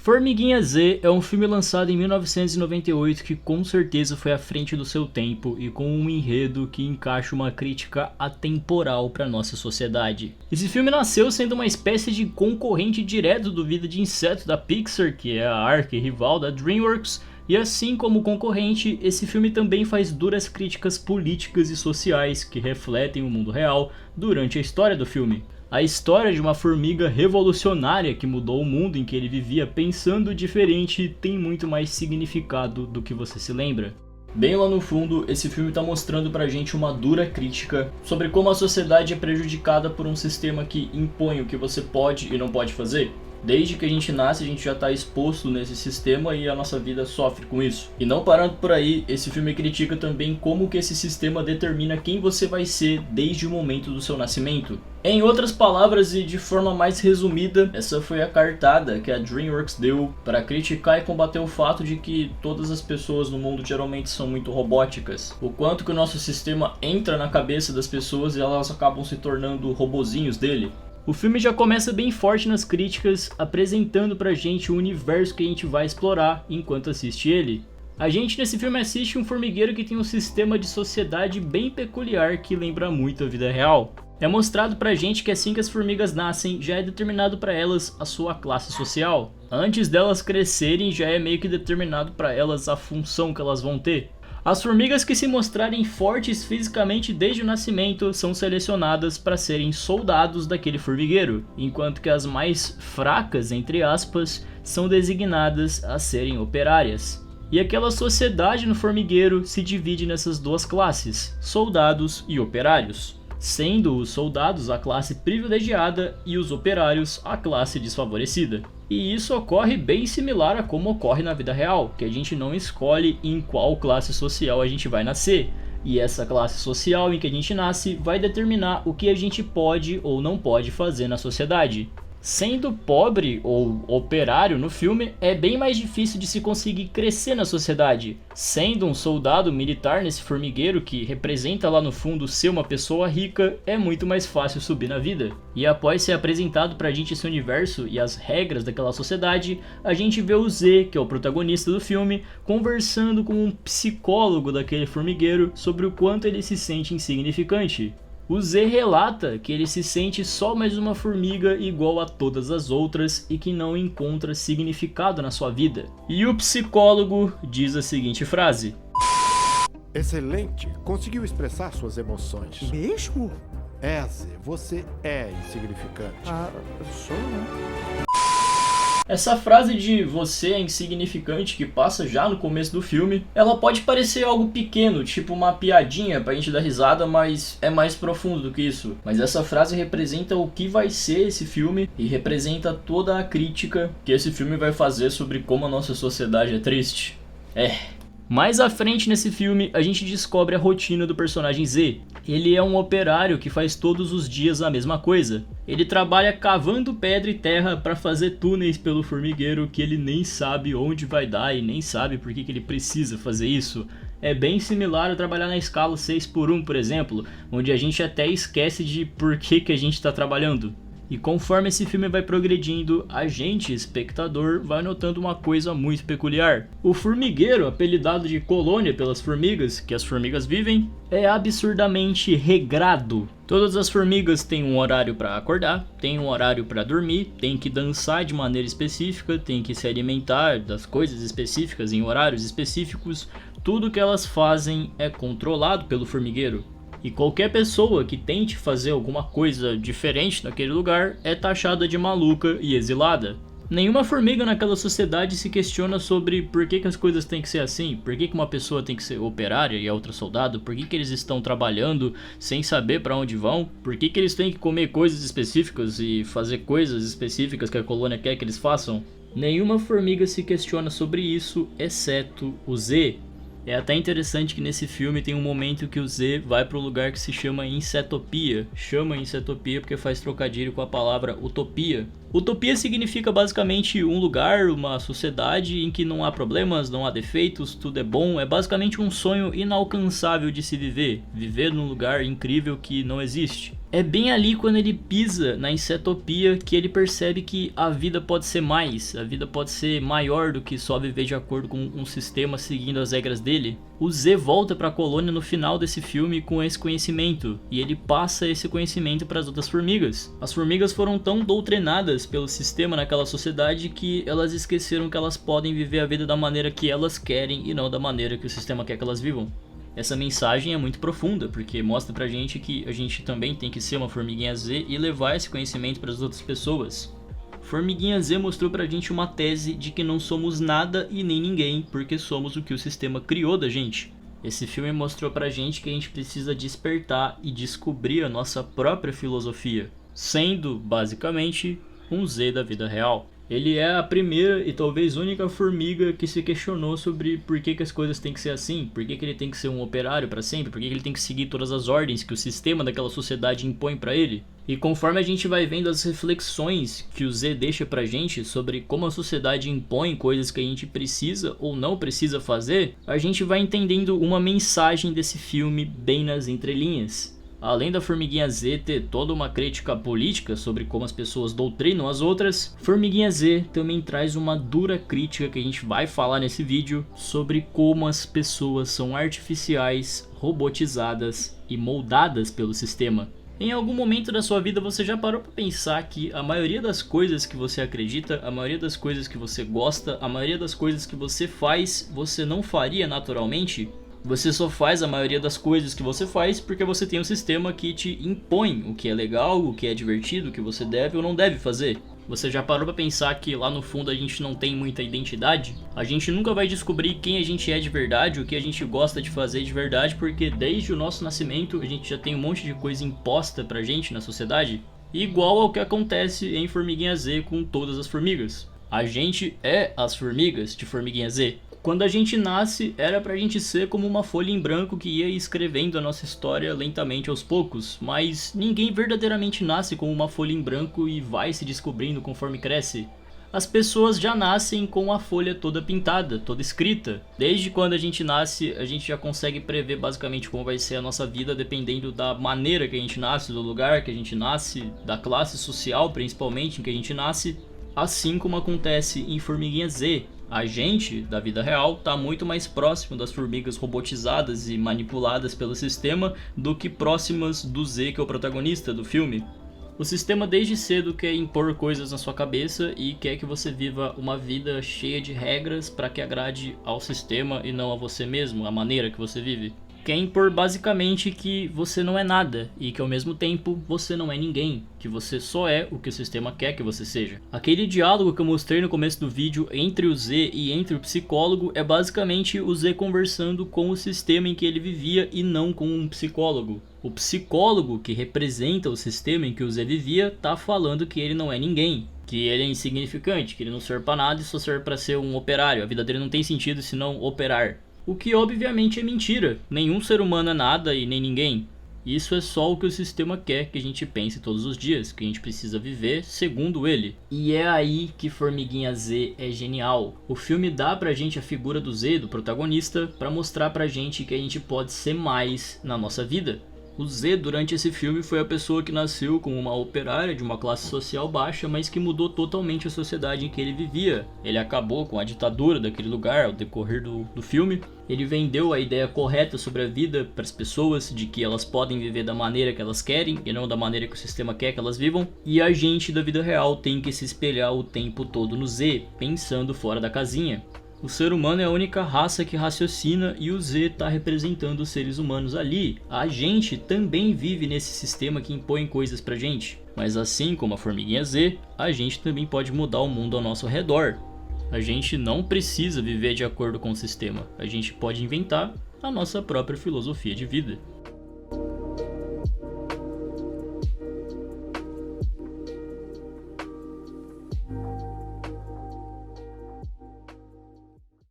Formiguinha Z é um filme lançado em 1998 que com certeza foi à frente do seu tempo e com um enredo que encaixa uma crítica atemporal para nossa sociedade. Esse filme nasceu sendo uma espécie de concorrente direto do Vida de Inseto da Pixar, que é a arqui-rival da DreamWorks, e assim como concorrente, esse filme também faz duras críticas políticas e sociais que refletem o mundo real durante a história do filme. A história de uma formiga revolucionária que mudou o mundo em que ele vivia pensando diferente tem muito mais significado do que você se lembra. Bem lá no fundo, esse filme está mostrando pra gente uma dura crítica sobre como a sociedade é prejudicada por um sistema que impõe o que você pode e não pode fazer. Desde que a gente nasce, a gente já está exposto nesse sistema e a nossa vida sofre com isso. E não parando por aí, esse filme critica também como que esse sistema determina quem você vai ser desde o momento do seu nascimento. Em outras palavras e de forma mais resumida, essa foi a cartada que a DreamWorks deu para criticar e combater o fato de que todas as pessoas no mundo geralmente são muito robóticas. O quanto que o nosso sistema entra na cabeça das pessoas e elas acabam se tornando robozinhos dele. O filme já começa bem forte nas críticas, apresentando pra gente o universo que a gente vai explorar enquanto assiste ele. A gente nesse filme assiste um formigueiro que tem um sistema de sociedade bem peculiar que lembra muito a vida real. É mostrado pra gente que assim que as formigas nascem, já é determinado pra elas a sua classe social. Antes delas crescerem, já é meio que determinado pra elas a função que elas vão ter. As formigas que se mostrarem fortes fisicamente desde o nascimento são selecionadas para serem soldados daquele formigueiro, enquanto que as mais fracas, entre aspas, são designadas a serem operárias. E aquela sociedade no formigueiro se divide nessas duas classes, soldados e operários, sendo os soldados a classe privilegiada e os operários a classe desfavorecida. E isso ocorre bem similar a como ocorre na vida real, que a gente não escolhe em qual classe social a gente vai nascer. E essa classe social em que a gente nasce vai determinar o que a gente pode ou não pode fazer na sociedade. Sendo pobre ou operário no filme, é bem mais difícil de se conseguir crescer na sociedade. Sendo um soldado militar nesse formigueiro que representa lá no fundo ser uma pessoa rica, é muito mais fácil subir na vida. E após ser apresentado pra gente esse universo e as regras daquela sociedade, a gente vê o Z, que é o protagonista do filme, conversando com um psicólogo daquele formigueiro sobre o quanto ele se sente insignificante. O Z relata que ele se sente só mais uma formiga igual a todas as outras e que não encontra significado na sua vida. E o psicólogo diz a seguinte frase: Excelente, conseguiu expressar suas emoções. Mesmo? Z, você é insignificante. Sou, né? Essa frase de você é insignificante, que passa já no começo do filme, ela pode parecer algo pequeno, tipo uma piadinha pra gente dar risada, mas é mais profundo do que isso. Mas essa frase representa o que vai ser esse filme e representa toda a crítica que esse filme vai fazer sobre como a nossa sociedade é triste. Mais à frente nesse filme, a gente descobre a rotina do personagem Z. Ele é um operário que faz todos os dias a mesma coisa. Ele trabalha cavando pedra e terra para fazer túneis pelo formigueiro que ele nem sabe onde vai dar e nem sabe por que ele precisa fazer isso. É bem similar a trabalhar na escala 6x1, por exemplo, onde a gente até esquece de por que a gente está trabalhando. E conforme esse filme vai progredindo, a gente, espectador, vai notando uma coisa muito peculiar. O formigueiro, apelidado de colônia pelas formigas, que as formigas vivem, é absurdamente regrado. Todas as formigas têm um horário para acordar, têm um horário para dormir, têm que dançar de maneira específica, têm que se alimentar das coisas específicas em horários específicos. Tudo que elas fazem é controlado pelo formigueiro. E qualquer pessoa que tente fazer alguma coisa diferente naquele lugar é taxada de maluca e exilada. Nenhuma formiga naquela sociedade se questiona sobre por que as coisas têm que ser assim, por que uma pessoa tem que ser operária e a outra soldado, por que eles estão trabalhando sem saber para onde vão, por que eles têm que comer coisas específicas e fazer coisas específicas que a colônia quer que eles façam. Nenhuma formiga se questiona sobre isso, exceto o Z. É até interessante que nesse filme tem um momento que o Z vai para um lugar que se chama Insetopia. Chama Insetopia porque faz trocadilho com a palavra utopia. Utopia significa basicamente um lugar, uma sociedade em que não há problemas, não há defeitos, tudo é bom. É basicamente um sonho inalcançável de se viver. Viver num lugar incrível que não existe. É bem ali quando ele pisa na insetopia que ele percebe que a vida pode ser mais, a vida pode ser maior do que só viver de acordo com um sistema seguindo as regras dele. O Z volta para a colônia no final desse filme com esse conhecimento, e ele passa esse conhecimento para as outras formigas. As formigas foram tão doutrinadas pelo sistema naquela sociedade que elas esqueceram que elas podem viver a vida da maneira que elas querem e não da maneira que o sistema quer que elas vivam. Essa mensagem é muito profunda, porque mostra pra gente que a gente também tem que ser uma formiguinha Z e levar esse conhecimento para as outras pessoas. Formiguinha Z mostrou pra gente uma tese de que não somos nada e nem ninguém, porque somos o que o sistema criou da gente. Esse filme mostrou pra gente que a gente precisa despertar e descobrir a nossa própria filosofia, sendo, basicamente, um Z da vida real. Ele é a primeira e talvez única formiga que se questionou sobre por que as coisas têm que ser assim, por que ele tem que ser um operário para sempre, por que ele tem que seguir todas as ordens que o sistema daquela sociedade impõe para ele. E conforme a gente vai vendo as reflexões que o Z deixa pra gente sobre como a sociedade impõe coisas que a gente precisa ou não precisa fazer, a gente vai entendendo uma mensagem desse filme bem nas entrelinhas. Além da Formiguinha Z ter toda uma crítica política sobre como as pessoas doutrinam as outras, Formiguinha Z também traz uma dura crítica que a gente vai falar nesse vídeo sobre como as pessoas são artificiais, robotizadas e moldadas pelo sistema. Em algum momento da sua vida você já parou para pensar que a maioria das coisas que você acredita, a maioria das coisas que você gosta, a maioria das coisas que você faz, você não faria naturalmente? Você só faz a maioria das coisas que você faz porque você tem um sistema que te impõe o que é legal, o que é divertido, o que você deve ou não deve fazer. Você já parou pra pensar que lá no fundo a gente não tem muita identidade? A gente nunca vai descobrir quem a gente é de verdade, o que a gente gosta de fazer de verdade, porque desde o nosso nascimento a gente já tem um monte de coisa imposta pra gente na sociedade, igual ao que acontece em Formiguinha Z com todas as formigas. A gente é as formigas de Formiguinha Z. Quando a gente nasce, era pra gente ser como uma folha em branco que ia escrevendo a nossa história lentamente aos poucos, mas ninguém verdadeiramente nasce como uma folha em branco e vai se descobrindo conforme cresce. As pessoas já nascem com a folha toda pintada, toda escrita. Desde quando a gente nasce, a gente já consegue prever basicamente como vai ser a nossa vida dependendo da maneira que a gente nasce, do lugar que a gente nasce, da classe social principalmente em que a gente nasce, assim como acontece em Formiguinha Z. A gente, da vida real, está muito mais próximo das formigas robotizadas e manipuladas pelo sistema do que próximas do Z, que é o protagonista do filme. O sistema desde cedo quer impor coisas na sua cabeça e quer que você viva uma vida cheia de regras para que agrade ao sistema e não a você mesmo, a maneira que você vive. Quer impor basicamente que você não é nada e que ao mesmo tempo você não é ninguém, que você só é o que o sistema quer que você seja. Aquele diálogo que eu mostrei no começo do vídeo entre o Z e entre o psicólogo é basicamente o Z conversando com o sistema em que ele vivia e não com um psicólogo. O psicólogo, que representa o sistema em que o Z vivia, tá falando que ele não é ninguém, que ele é insignificante, que ele não serve pra nada e só serve pra ser um operário. A vida dele não tem sentido se não operar. O que obviamente é mentira. Nenhum ser humano é nada e nem ninguém. Isso é só o que o sistema quer que a gente pense todos os dias, que a gente precisa viver segundo ele. E é aí que Formiguinha Z é genial. O filme dá pra gente a figura do Z, do protagonista, pra mostrar pra gente que a gente pode ser mais na nossa vida. O Z durante esse filme foi a pessoa que nasceu como uma operária de uma classe social baixa, mas que mudou totalmente a sociedade em que ele vivia. Ele acabou com a ditadura daquele lugar ao decorrer do filme. Ele vendeu a ideia correta sobre a vida para as pessoas, de que elas podem viver da maneira que elas querem e não da maneira que o sistema quer que elas vivam. E a gente da vida real tem que se espelhar o tempo todo no Z, pensando fora da casinha. O ser humano é a única raça que raciocina e o Z está representando os seres humanos ali. A gente também vive nesse sistema que impõe coisas pra gente. Mas assim como a Formiguinha Z, a gente também pode mudar o mundo ao nosso redor. A gente não precisa viver de acordo com o sistema. A gente pode inventar a nossa própria filosofia de vida.